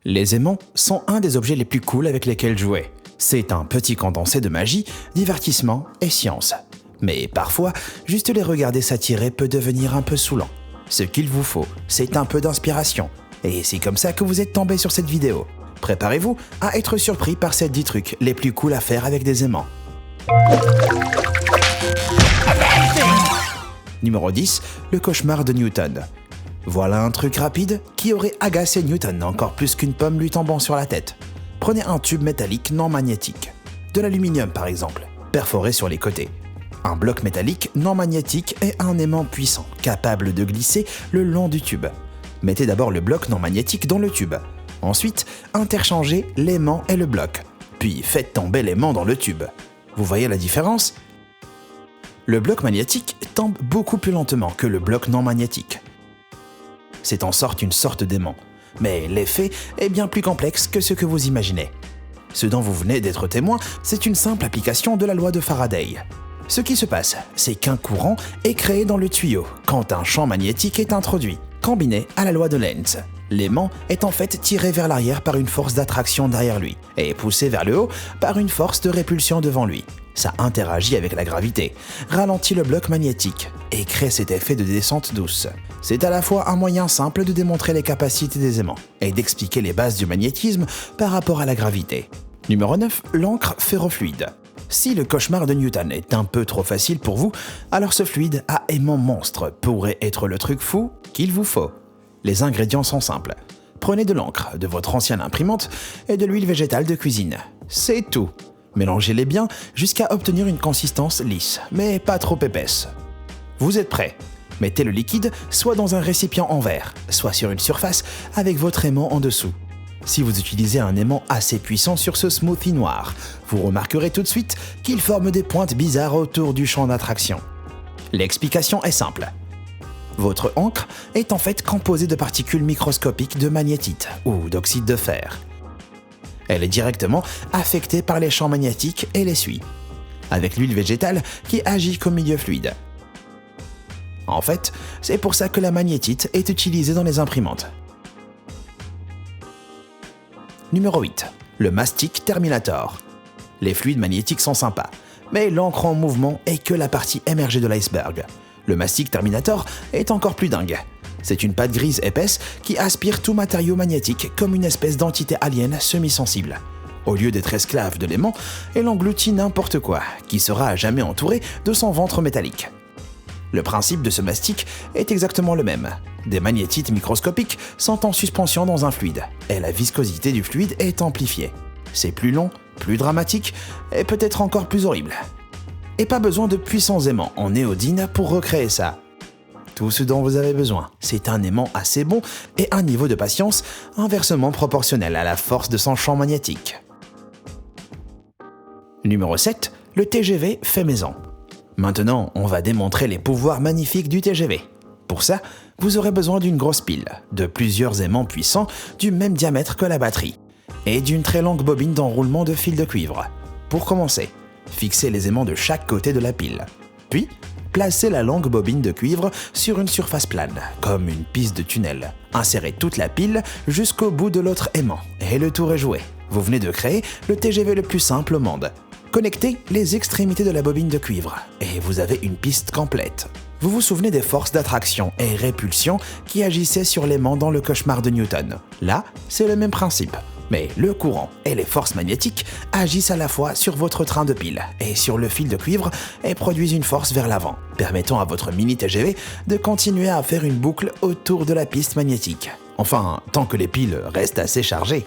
Les aimants sont un des objets les plus cool avec lesquels jouer. C'est un petit condensé de magie, divertissement et science. Mais parfois, juste les regarder s'attirer peut devenir un peu saoulant. Ce qu'il vous faut, c'est un peu d'inspiration. Et c'est comme ça que vous êtes tombé sur cette vidéo. Préparez-vous à être surpris par ces 10 trucs les plus cool à faire avec des aimants. Numéro 10, le cauchemar de Newton. Voilà un truc rapide qui aurait agacé Newton encore plus qu'une pomme lui tombant sur la tête. Prenez un tube métallique non magnétique, de l'aluminium par exemple, perforé sur les côtés. Un bloc métallique non magnétique et un aimant puissant, capable de glisser le long du tube. Mettez d'abord le bloc non magnétique dans le tube. Ensuite, interchangez l'aimant et le bloc. Puis faites tomber l'aimant dans le tube. Vous voyez la différence ? Le bloc magnétique tombe beaucoup plus lentement que le bloc non magnétique. C'est en sorte une sorte d'aimant. Mais l'effet est bien plus complexe que ce que vous imaginez. Ce dont vous venez d'être témoin, c'est une simple application de la loi de Faraday. Ce qui se passe, c'est qu'un courant est créé dans le tuyau quand un champ magnétique est introduit, combiné à la loi de Lenz. L'aimant est en fait tiré vers l'arrière par une force d'attraction derrière lui et poussé vers le haut par une force de répulsion devant lui. Ça interagit avec la gravité, ralentit le bloc magnétique et crée cet effet de descente douce. C'est à la fois un moyen simple de démontrer les capacités des aimants et d'expliquer les bases du magnétisme par rapport à la gravité. Numéro 9, l'encre ferrofluide. Si le cauchemar de Newton est un peu trop facile pour vous, alors ce fluide à aimant monstre pourrait être le truc fou qu'il vous faut. Les ingrédients sont simples. Prenez de l'encre, de votre ancienne imprimante et de l'huile végétale de cuisine. C'est tout. Mélangez-les bien jusqu'à obtenir une consistance lisse, mais pas trop épaisse. Vous êtes prêts ? Mettez le liquide soit dans un récipient en verre, soit sur une surface avec votre aimant en dessous. Si vous utilisez un aimant assez puissant sur ce smoothie noir, vous remarquerez tout de suite qu'il forme des pointes bizarres autour du champ d'attraction. L'explication est simple. Votre encre est en fait composée de particules microscopiques de magnétite ou d'oxyde de fer. Elle est directement affectée par les champs magnétiques et les suit, avec l'huile végétale qui agit comme milieu fluide. En fait, c'est pour ça que la magnétite est utilisée dans les imprimantes. Numéro 8. Le mastic Terminator. Les fluides magnétiques sont sympas, mais l'encre en mouvement est que la partie émergée de l'iceberg. Le mastic Terminator est encore plus dingue. C'est une pâte grise épaisse qui aspire tout matériau magnétique comme une espèce d'entité alien semi-sensible. Au lieu d'être esclave de l'aimant, elle engloutit n'importe quoi, qui sera à jamais entouré de son ventre métallique. Le principe de ce mastic est exactement le même. Des magnétites microscopiques sont en suspension dans un fluide, et la viscosité du fluide est amplifiée. C'est plus long, plus dramatique, et peut-être encore plus horrible. Et pas besoin de puissants aimants en néodyne pour recréer ça. Tout ce dont vous avez besoin, c'est un aimant assez bon et un niveau de patience inversement proportionnel à la force de son champ magnétique. Numéro 7, le TGV fait maison. Maintenant, on va démontrer les pouvoirs magnifiques du TGV. Pour ça, vous aurez besoin d'une grosse pile, de plusieurs aimants puissants du même diamètre que la batterie, et d'une très longue bobine d'enroulement de fil de cuivre. Pour commencer, fixez les aimants de chaque côté de la pile. Puis, placez la longue bobine de cuivre sur une surface plane, comme une piste de tunnel. Insérez toute la pile jusqu'au bout de l'autre aimant, et le tour est joué. Vous venez de créer le TGV le plus simple au monde. Connectez les extrémités de la bobine de cuivre, et vous avez une piste complète. Vous vous souvenez des forces d'attraction et répulsion qui agissaient sur l'aimant dans le cauchemar de Newton. Là, c'est le même principe. Mais le courant et les forces magnétiques agissent à la fois sur votre train de pile et sur le fil de cuivre et produisent une force vers l'avant, permettant à votre mini TGV de continuer à faire une boucle autour de la piste magnétique. Enfin, tant que les piles restent assez chargées.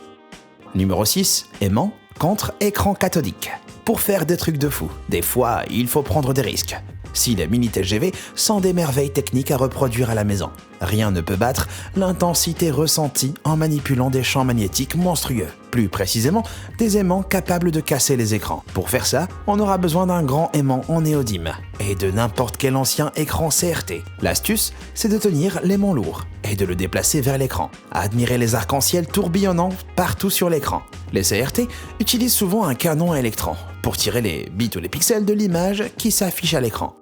Numéro 6, aimant contre écran cathodique. Pour faire des trucs de fou, des fois, il faut prendre des risques. Si les mini-TGV sont des merveilles techniques à reproduire à la maison, rien ne peut battre l'intensité ressentie en manipulant des champs magnétiques monstrueux. Plus précisément, des aimants capables de casser les écrans. Pour faire ça, on aura besoin d'un grand aimant en néodyme et de n'importe quel ancien écran CRT. L'astuce, c'est de tenir l'aimant lourd et de le déplacer vers l'écran. Admirez les arcs-en-ciel tourbillonnants partout sur l'écran. Les CRT utilisent souvent un canon à électrons pour tirer les bits ou les pixels de l'image qui s'affiche à l'écran.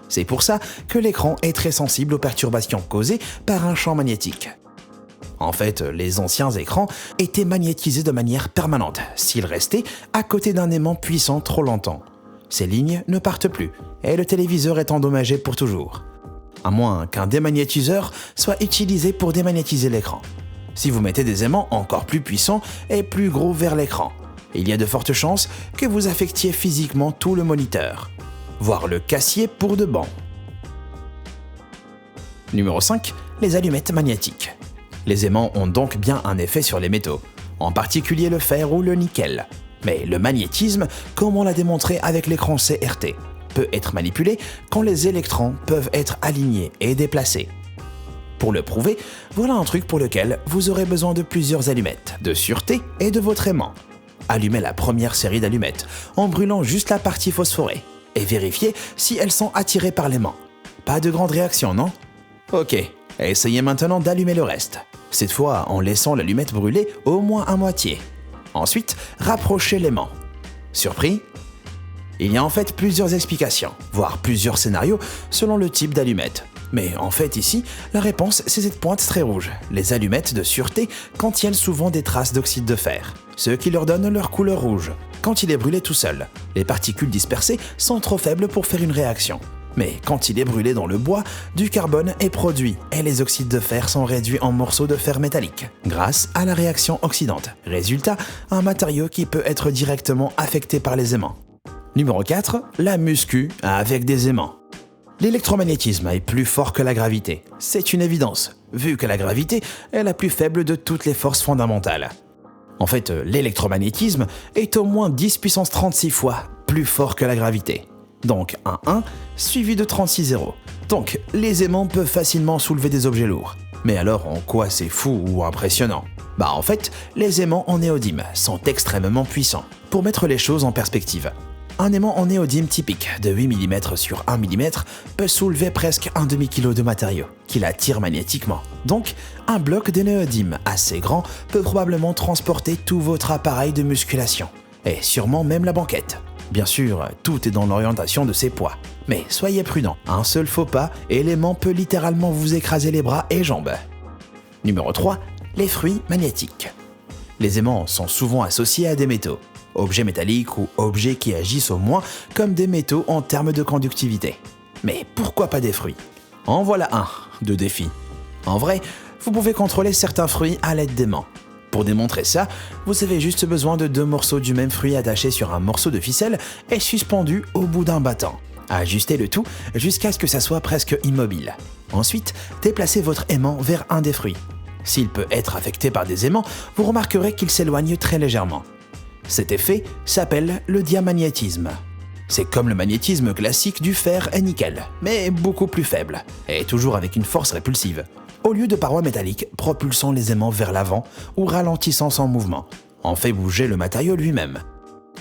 C'est pour ça que l'écran est très sensible aux perturbations causées par un champ magnétique. En fait, les anciens écrans étaient magnétisés de manière permanente s'ils restaient à côté d'un aimant puissant trop longtemps. Ces lignes ne partent plus et le téléviseur est endommagé pour toujours. À moins qu'un démagnétiseur soit utilisé pour démagnétiser l'écran. Si vous mettez des aimants encore plus puissants et plus gros vers l'écran, il y a de fortes chances que vous affectiez physiquement tout le moniteur, voire le cassiez pour de bon. Numéro 5. Les allumettes magnétiques. Les aimants ont donc bien un effet sur les métaux, en particulier le fer ou le nickel. Mais le magnétisme, comme on l'a démontré avec l'écran CRT, peut être manipulé quand les électrons peuvent être alignés et déplacés. Pour le prouver, voilà un truc pour lequel vous aurez besoin de plusieurs allumettes, de sûreté et de votre aimant. Allumez la première série d'allumettes en brûlant juste la partie phosphorée et vérifiez si elles sont attirées par l'aimant. Pas de grande réaction, non ? Ok, essayez maintenant d'allumer le reste, cette fois en laissant l'allumette brûler au moins à moitié. Ensuite, rapprochez l'aimant. Surpris ? Il y a en fait plusieurs explications, voire plusieurs scénarios selon le type d'allumette. Mais en fait ici, la réponse c'est cette pointe très rouge. Les allumettes de sûreté contiennent souvent des traces d'oxyde de fer, ce qui leur donne leur couleur rouge. Quand il est brûlé tout seul, les particules dispersées sont trop faibles pour faire une réaction. Mais quand il est brûlé dans le bois, du carbone est produit et les oxydes de fer sont réduits en morceaux de fer métallique grâce à la réaction oxydante. Résultat, un matériau qui peut être directement affecté par les aimants. Numéro 4. La muscu avec des aimants. L'électromagnétisme est plus fort que la gravité. C'est une évidence, vu que la gravité est la plus faible de toutes les forces fondamentales. En fait, l'électromagnétisme est au moins 10 puissance 36 fois plus fort que la gravité. Donc un 1 suivi de 36 zéros. Donc les aimants peuvent facilement soulever des objets lourds. Mais alors en quoi c'est fou ou impressionnant ? En fait, les aimants en néodyme sont extrêmement puissants. Pour mettre les choses en perspective, un aimant en néodyme typique de 8 mm sur 1 mm peut soulever presque un demi-kilo de matériau qu'il attire magnétiquement. Donc, un bloc de néodyme assez grand peut probablement transporter tout votre appareil de musculation, et sûrement même la banquette. Bien sûr, tout est dans l'orientation de ses poids. Mais soyez prudent, un seul faux pas et l'aimant peut littéralement vous écraser les bras et jambes. Numéro 3. Les fruits magnétiques. Les aimants sont souvent associés à des métaux, objets métalliques ou objets qui agissent au moins comme des métaux en termes de conductivité. Mais pourquoi pas des fruits ? En voilà un de défi. En vrai, vous pouvez contrôler certains fruits à l'aide d'aimants. Pour démontrer ça, vous avez juste besoin de 2 morceaux du même fruit attachés sur un morceau de ficelle et suspendus au bout d'un battant. Ajustez le tout jusqu'à ce que ça soit presque immobile. Ensuite, déplacez votre aimant vers un des fruits. S'il peut être affecté par des aimants, vous remarquerez qu'il s'éloigne très légèrement. Cet effet s'appelle le diamagnétisme. C'est comme le magnétisme classique du fer et nickel, mais beaucoup plus faible, et toujours avec une force répulsive. Au lieu de parois métalliques propulsant les aimants vers l'avant ou ralentissant son mouvement, on fait bouger le matériau lui-même.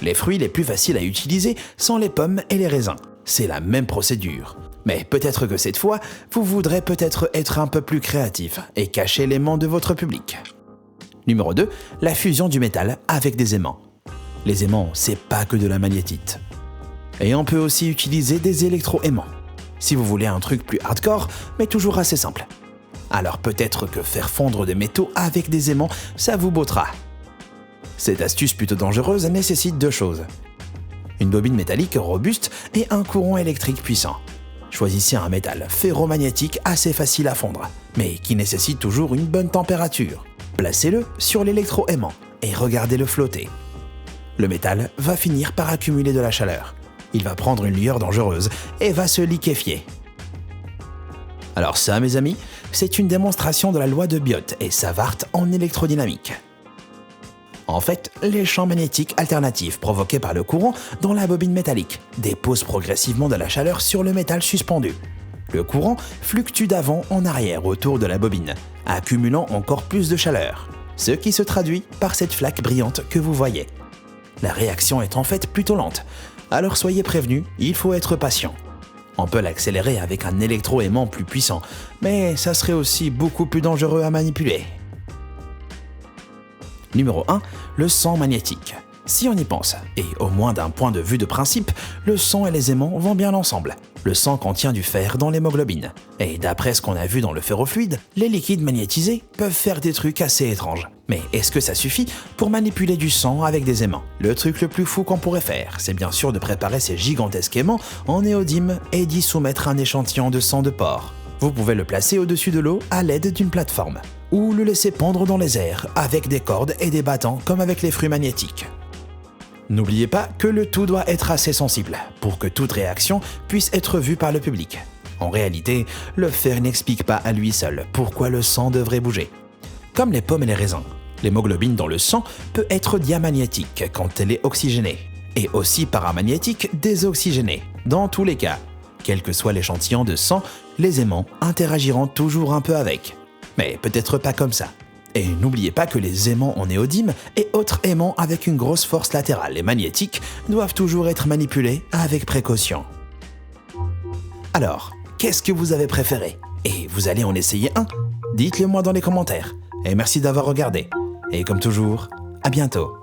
Les fruits les plus faciles à utiliser sont les pommes et les raisins. C'est la même procédure. Mais peut-être que cette fois, vous voudrez peut-être être un peu plus créatif et cacher l'aimant de votre public. Numéro 2. La fusion du métal avec des aimants. Les aimants, c'est pas que de la magnétite. Et on peut aussi utiliser des électro-aimants. Si vous voulez un truc plus hardcore, mais toujours assez simple. Alors peut-être que faire fondre des métaux avec des aimants, ça vous bottera. Cette astuce plutôt dangereuse nécessite 2 choses. Une bobine métallique robuste et un courant électrique puissant. Choisissez un métal ferromagnétique assez facile à fondre, mais qui nécessite toujours une bonne température. Placez-le sur l'électro-aimant et regardez-le flotter. Le métal va finir par accumuler de la chaleur. Il va prendre une lueur dangereuse et va se liquéfier. Alors ça, mes amis, c'est une démonstration de la loi de Biot et Savart en électrodynamique. En fait, les champs magnétiques alternatifs provoqués par le courant dans la bobine métallique déposent progressivement de la chaleur sur le métal suspendu. Le courant fluctue d'avant en arrière autour de la bobine, accumulant encore plus de chaleur, ce qui se traduit par cette flaque brillante que vous voyez. La réaction est en fait plutôt lente, alors soyez prévenus, il faut être patient. On peut l'accélérer avec un électro-aimant plus puissant, mais ça serait aussi beaucoup plus dangereux à manipuler. Numéro 1. Le sang magnétique. Si on y pense, et au moins d'un point de vue de principe, le sang et les aimants vont bien ensemble. Le sang contient du fer dans l'hémoglobine. Et d'après ce qu'on a vu dans le ferrofluide, les liquides magnétisés peuvent faire des trucs assez étranges. Mais est-ce que ça suffit pour manipuler du sang avec des aimants? Le truc le plus fou qu'on pourrait faire, c'est bien sûr de préparer ces gigantesques aimants en néodyme et d'y soumettre un échantillon de sang de porc. Vous pouvez le placer au-dessus de l'eau à l'aide d'une plateforme, ou le laisser pendre dans les airs avec des cordes et des battants comme avec les fruits magnétiques. N'oubliez pas que le tout doit être assez sensible pour que toute réaction puisse être vue par le public. En réalité, le fer n'explique pas à lui seul pourquoi le sang devrait bouger. Comme les pommes et les raisins, l'hémoglobine dans le sang peut être diamagnétique quand elle est oxygénée, et aussi paramagnétique désoxygénée. Dans tous les cas, quel que soit l'échantillon de sang, les aimants interagiront toujours un peu avec. Mais peut-être pas comme ça. Et n'oubliez pas que les aimants en néodyme et autres aimants avec une grosse force latérale et magnétique doivent toujours être manipulés avec précaution. Alors, qu'est-ce que vous avez préféré? Et vous allez en essayer un? Dites-le moi dans les commentaires. Et merci d'avoir regardé. Et comme toujours, à bientôt.